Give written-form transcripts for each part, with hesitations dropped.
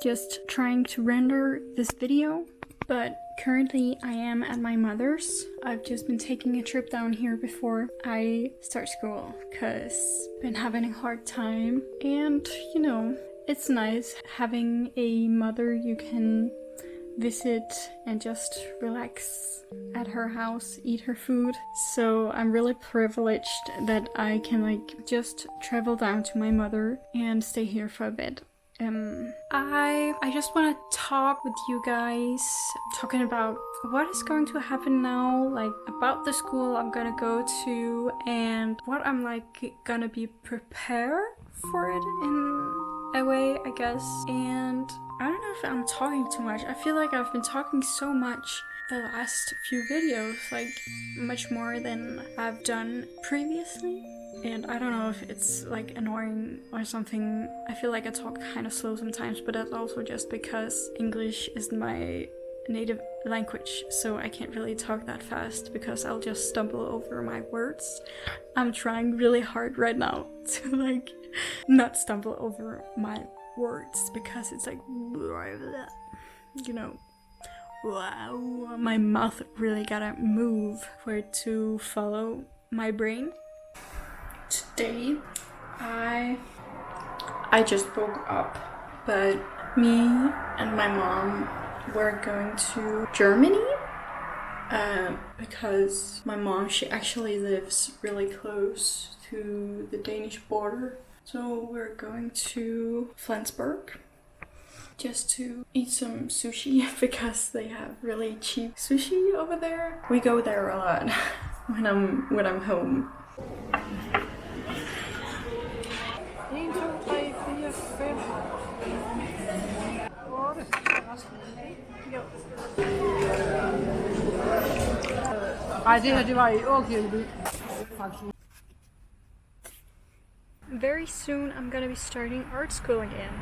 just trying to render this video, but currently I am at my mother's. I've just been taking a trip down here before I start school because I've been having a hard time, and you know, it's nice having a mother you can visit and just relax at her house, eat her food. So I'm really privileged that I can just travel down to my mother and stay here for a bit. I just want to talk with you guys, talking about what is going to happen now, about the school I'm gonna go to and what I'm gonna be prepared for it in a way, I guess. And I don't know if I'm talking too much. I feel like I've been talking so much the last few videos, much more than I've done previously. And I don't know if it's annoying or something. I feel like I talk kind of slow sometimes, but that's also just because English isn't my native language, so I can't really talk that fast because I'll just stumble over my words. I'm trying really hard right now to not stumble over my words because it's you know, wow, my mouth really gotta move for it to follow my brain. Today I just woke up, but me and my mom were going to Germany because my mom, she actually lives really close to the Danish border. So we're going to Flensburg just to eat some sushi because they have really cheap sushi over there. We go there a lot when I'm home. 1, 2, 3, 4, 5, 8. Nej, det her, det var i Åkirkeby. Very soon I'm gonna be starting art school again.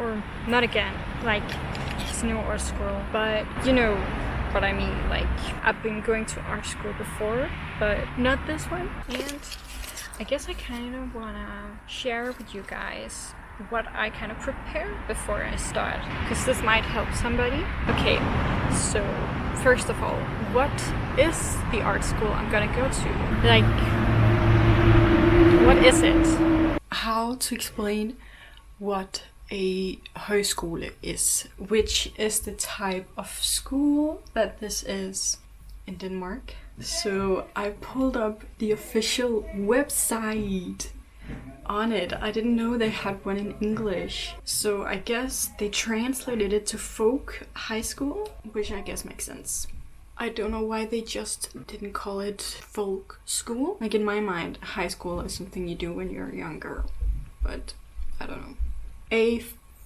Or not again, it's no art school, but you know what I mean. I've been going to art school before, but not this one. And I guess I kind of wanna share with you guys what I kind of prepare before I start, because this might help somebody. Okay, so first of all, what is the art school I'm gonna go to? What is it? How to explain what a højskole is, which is the type of school that this is in Denmark. So I pulled up the official website on it. I didn't know they had one in English. So I guess they translated it to folk high school, which I guess makes sense. I don't know why they just didn't call it folk school. In my mind, high school is something you do when you're younger, but I don't know. A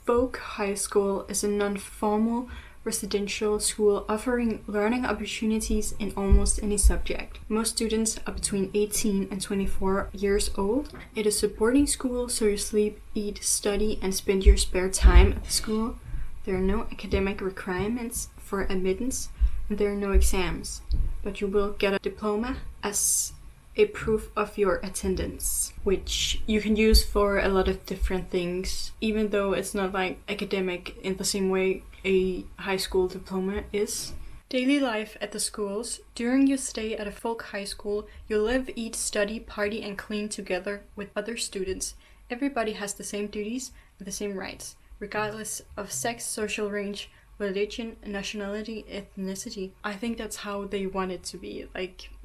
folk high school is a non-formal residential school offering learning opportunities in almost any subject. Most students are between 18 and 24 years old. It is a boarding school, so you sleep, eat, study, and spend your spare time at the school. There are no academic requirements for admittance, and there are no exams, but you will get a diploma as a proof of your attendance, which you can use for a lot of different things, even though it's not academic in the same way a high school diploma is. Daily life at the schools. During your stay at a folk high school, you live, eat, study, party, and clean together with other students. Everybody has the same duties and the same rights, regardless of sex, social range, religion, nationality, ethnicity. I think that's how they want it to be.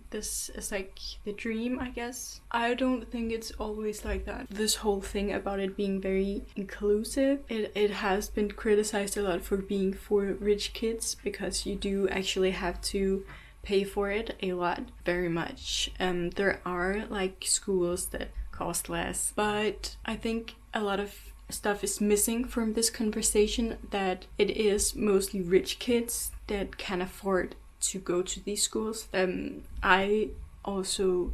This is the dream, I guess. I don't think it's always like that. This whole thing about it being very inclusive, it has been criticized a lot for being for rich kids, because you do actually have to pay for it a lot, very much. There are schools that cost less, but I think a lot of stuff is missing from this conversation, that it is mostly rich kids that can afford to go to these schools. I also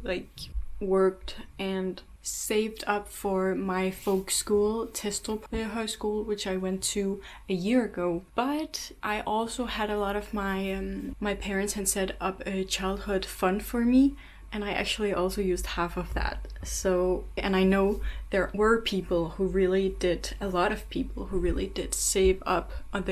worked and saved up for my folk school, Testrup High School, which I went to a year ago. But I also had a lot of my parents had set up a childhood fund for me and I actually also used half of that. So, and I know there were people who really did, a lot of people who really did save up on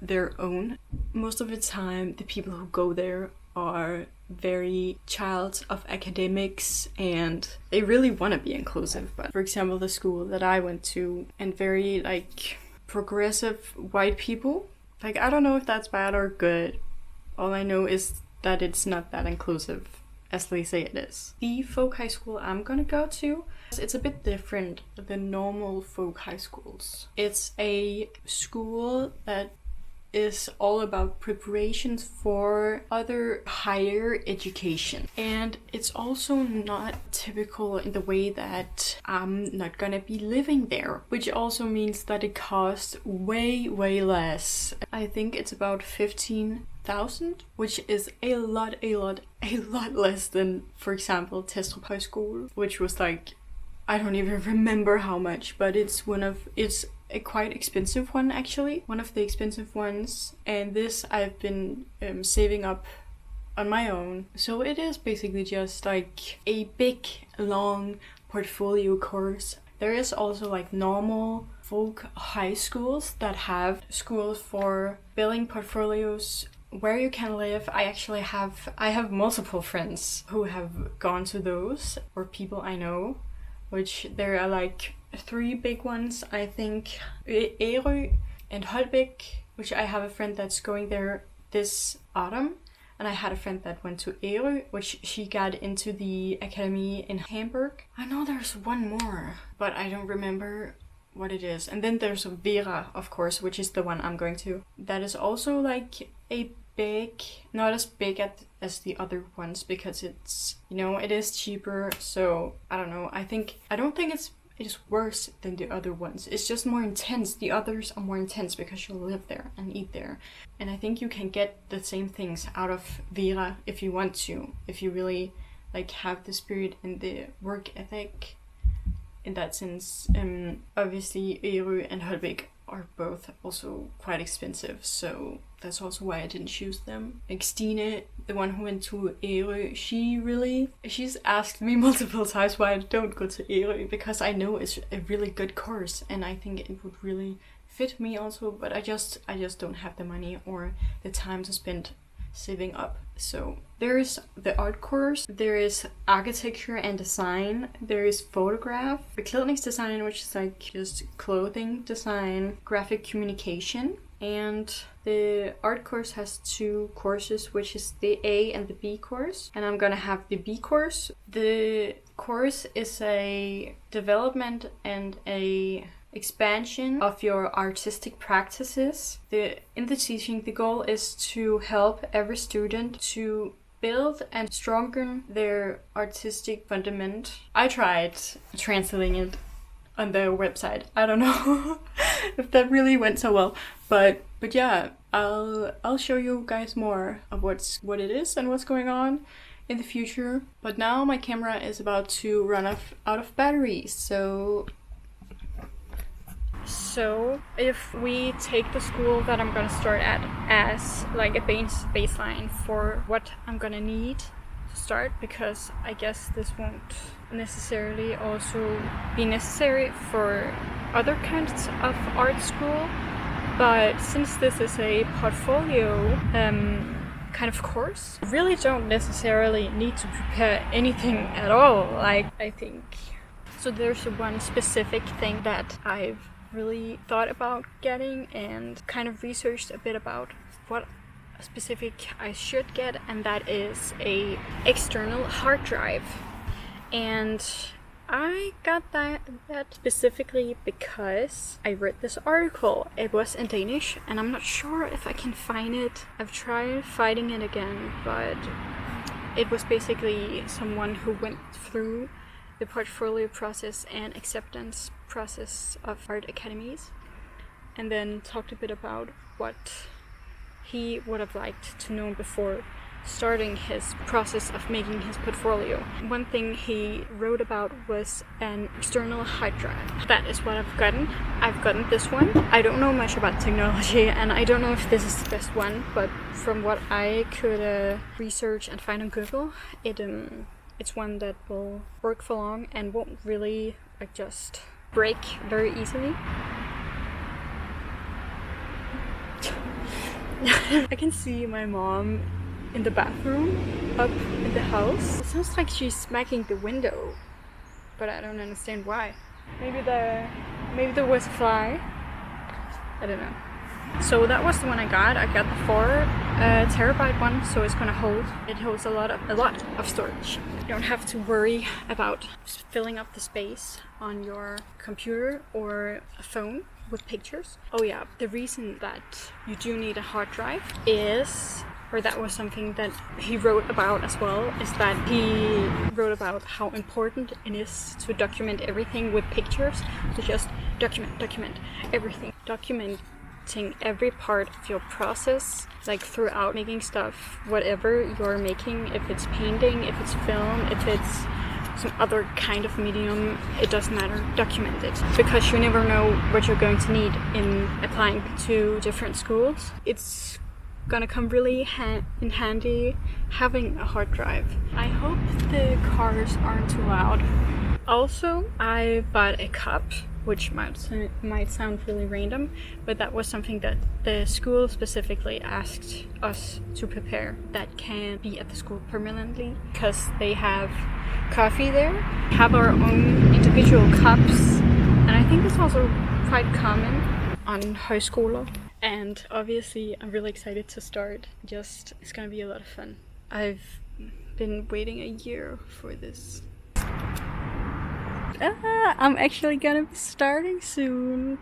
their own. Most of the time, the people who go there are very child of academics and they really want to be inclusive. But for example, the school that I went to, and very like progressive white people, like I don't know if that's bad or good. All I know is that it's not that inclusive as they say it is. The folk high school I'm gonna go to, it's a bit different than normal folk high schools. It's a school that is all about preparations for other higher education. And it's also not typical in the way that I'm not gonna be living there, which also means that it costs way less. I think it's about 15,000, which is a lot less than, for example, Testrup High School, which was like, I don't even remember how much, but it's a quite expensive one, actually, one of the expensive ones. And this I've been saving up on my own. So it is basically just like a big long portfolio course. There is also like normal folk high schools that have schools for building portfolios where you can live. I have multiple friends who have gone to those, or people I know, which there are like 3 big ones, I think. Ærø and Holbæk, which I have a friend that's going there this autumn. And I had a friend that went to Ærø, which she got into the academy in Hamburg. I know there's one more, but I don't remember what it is. And then there's Vera, of course, which is the one I'm going to. That is also like a big, not as big as the other ones, because it's, you know, it is cheaper. So I don't know. I don't think it is worse than the other ones. It's just more intense. The others are more intense because you'll live there and eat there. And I think you can get the same things out of Vera if you want to, if you really like have the spirit and the work ethic in that sense. Obviously Ærø and Holbæk are both also quite expensive, so that's also why I didn't choose them. Like Stine, the one who went to Ærø, she's asked me multiple times why I don't go to Ærø, because I know it's a really good course and I think it would really fit me also, but I just don't have the money or the time to spend saving up. So there is the art course, there is architecture and design, there is photograph, beklædningsdesign, which is like just clothing design, graphic communication, and the art course has 2 courses, which is the A and the B course, and I'm gonna have the B course. The course is a development and a expansion of your artistic practices. In the teaching, the goal is to help every student to build and strengthen their artistic fundament. I tried translating it on their website. I don't know if that really went so well, but yeah, I'll show you guys more of what it is and what's going on in the future. But now my camera is about to run out of battery, so if we take the school that I'm gonna start at as like a baseline for what I'm gonna need to start, because I guess this won't necessarily also be necessary for other kinds of art school, but since this is a portfolio kind of course, you really don't necessarily need to prepare anything at all. Like, I think so there's one specific thing that I've really thought about getting and kind of researched a bit about what specific I should get, and that is a external hard drive. And I got that specifically because I read this article. It was in Danish and I'm not sure if I can find it. I've tried finding it again, but it was basically someone who went through the portfolio process and acceptance process of art academies, and then talked a bit about what he would have liked to know before starting his process of making his portfolio. One thing he wrote about was an external hard drive. That is what I've gotten. I've gotten this one. I don't know much about technology and I don't know if this is the best one, but from what I could research and find on Google, It's one that will work for long and won't really like just break very easily. I can see my mom in the bathroom up in the house. It sounds like she's smacking the window, but I don't understand why. Maybe there was a fly. I don't know. So that was the one I got. I got the 4 terabyte one, so it holds a lot of storage. You don't have to worry about filling up the space on your computer or a phone with pictures. Oh yeah, the reason that you do need a hard drive is, or that was something that he wrote about as well, is that he wrote about how important it is to document everything with pictures. To just document everything. Documenting every part of your process, like throughout making stuff, whatever you're making, if it's painting, if it's film, if it's some other kind of medium, it doesn't matter, document it. Because you never know what you're going to need in applying to different schools. It's gonna come really in handy having a hard drive. I hope the cars aren't too loud. Also, I bought a cup, which might sound really random, but that was something that the school specifically asked us to prepare that can be at the school permanently, because they have coffee there. We have our own individual cups, and I think it's also quite common on højskoler. And obviously I'm really excited to start. It's gonna be a lot of fun. I've been waiting a year for this. I'm actually gonna be starting soon.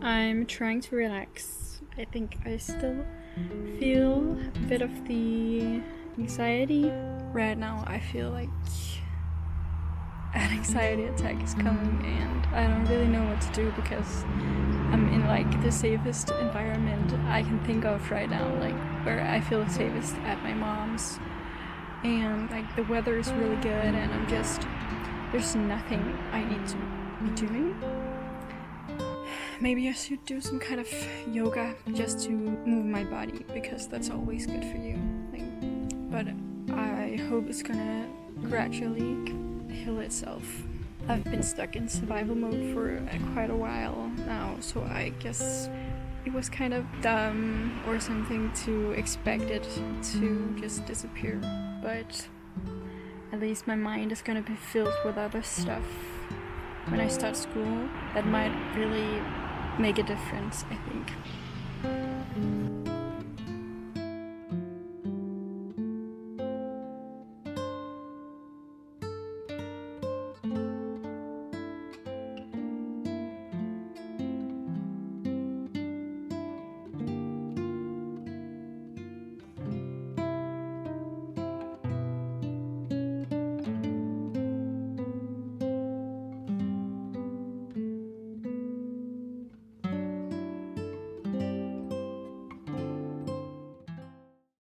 I'm trying to relax. I think I still feel a bit of the anxiety. Right now I feel like an anxiety attack is coming and I don't really know what to do because I'm in like the safest environment I can think of right now, like where I feel the safest at my mom's, and like the weather is really good and there's nothing I need to be doing. Maybe I should do some kind of yoga just to move my body because that's always good for you. But I hope it's gonna gradually heal itself. I've been stuck in survival mode for quite a while now, so I guess it was kind of dumb or something to expect it to just disappear. But at least my mind is gonna be filled with other stuff when I start school that might really make a difference, I think.